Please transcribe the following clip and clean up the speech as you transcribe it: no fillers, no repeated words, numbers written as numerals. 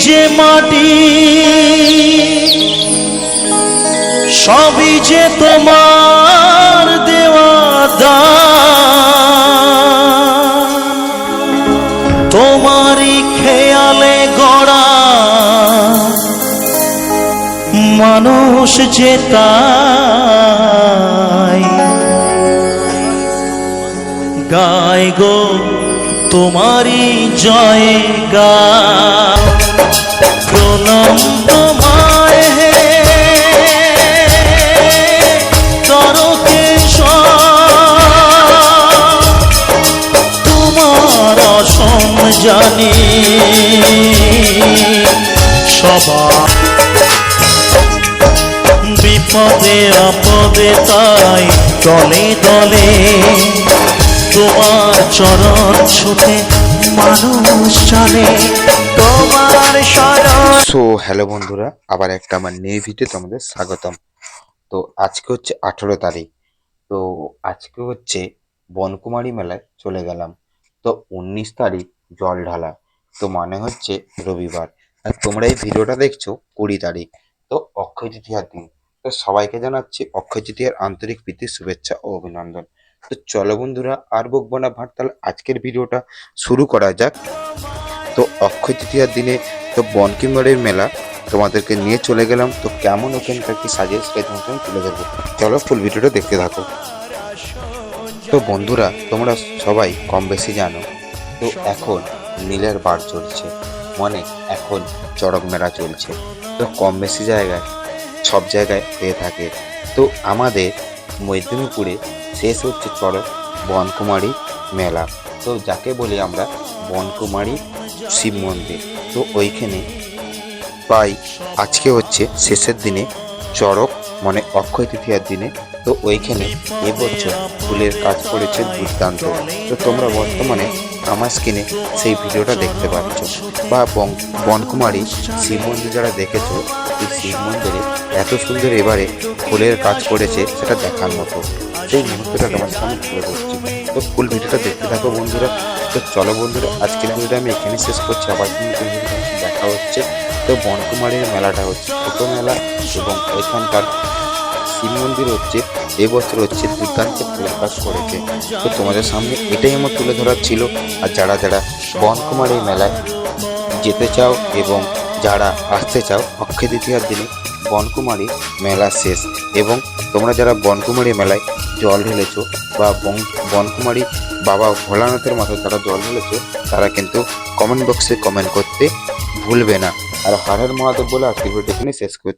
যে মাটি সবই যে তোমার দেওয়া দান, তোমারই খেয়ালে গড়া মানুষ যে তাই গায় গো তোমারই জয় গান। প্রণাম তোমায় হে তারকেশ্বর, তোমার অসম জানি সবার বিপদে আপদে তাই দলে দলে তোমার চরণ ছুটে মানুষ চলে তোমার শরণ। সো হ্যালো বন্ধুরা, আবার একটা আমার নিউ ভিডিও তোমাদের স্বাগতম। তো আজকে হচ্ছে 18 তারিখ। তো আজকে হচ্ছে বনকুমারী মেলায় চলে গেলাম। তো 19 তারিখ জল ঢালা, তো মানে হচ্ছে রবিবার। আর তোমরা এই ভিডিওটা দেখছো 20 তারিখ, তো অক্ষয় তৃতীয়ার দিন। তো সবাইকে জানাচ্ছি অক্ষয় তৃতীয়ার আন্তরিক প্রীতি শুভেচ্ছা ও অভিনন্দন। তো চলো বন্ধুরা, আর বকবো না ভাট, তাহলে আজকের ভিডিওটা শুরু করা যাক। তো অক্ষয় তৃতীয়ার দিনে তো বনকুমারীর মেলা তোমাদেরকে নিয়ে চলে গেলাম। তো কেমন ওখানকার কি সাজে সেটা তোমাদের আমি তুলে ধরবো। চলো ফুল ভিডিওটা দেখতে থাকো। তো বন্ধুরা, তোমরা সবাই কম বেশি জানো, তো এখন নীলের বার চলছে, মানে এখন চড়ক মেলা চলছে। তো কম বেশি জায়গায় সব জায়গায় হয়ে থাকে। তো আমাদের মেদিনীপুরে শেষ হচ্ছে চড়ক বনকুমারী মেলা, তো যাকে বলি আমরা বনকুমারী শিব মন্দির। তো ওইখানে প্রায় আজকে হচ্ছে শেষের দিনে চড়ক, মানে অক্ষয় তৃতীয়ার দিনে। তো ওইখানে এবছর ফুলের কাজ করেছে দুর্দান্ত। তো তোমরা বর্তমানে আমার স্ক্রিনে সেই ভিডিওটা দেখতে পাচ্ছ, বা বনকুমারী শিব মন্দির যারা দেখেছো, এই শিব মন্দিরে এত সুন্দর এবারে ফুলের কাজ করেছে সেটা দেখার মতো। সেই মুহূর্তটা তোমার সামনে তুলে ধরছি। তো ফুল ভিডিওটা দেখতে থাকো বন্ধুরা। তো চলো বন্ধুরা, আজকের ভিডিওটা আমি এখানে শেষ করছি। আবার কিন্তু দেখা হচ্ছে। তো বনকুমারীর মেলাটা হচ্ছে ছোটো মেলা, এবং ওইখানকার শিব মন্দির হচ্ছে এবছর হচ্ছে দুর্দান্ত ফুলের কাজ করেছে। তো তোমাদের সামনে এটাই আমার তুলে ধরার ছিল। আর যারা যারা বনকুমারী মেলায় যেতে চাও এবং যারা আসতে চাও, অক্ষয় তৃতীয়ার দিনে বনকুমারী মেলা শেষ, এবং তোমরা যারা বনকুমারী মেলায় জল ঢেলেছো বা বনকুমারী বাবা ভোলানাথের মাথায় তারা জল ঢেলেছো, তারা কিন্তু কমেন্ট বক্সে কমেন্ট করতে ভুলবে না। আর হর হর মহাদেব বলে আজকের ভিডিও এখানে শেষ করছি।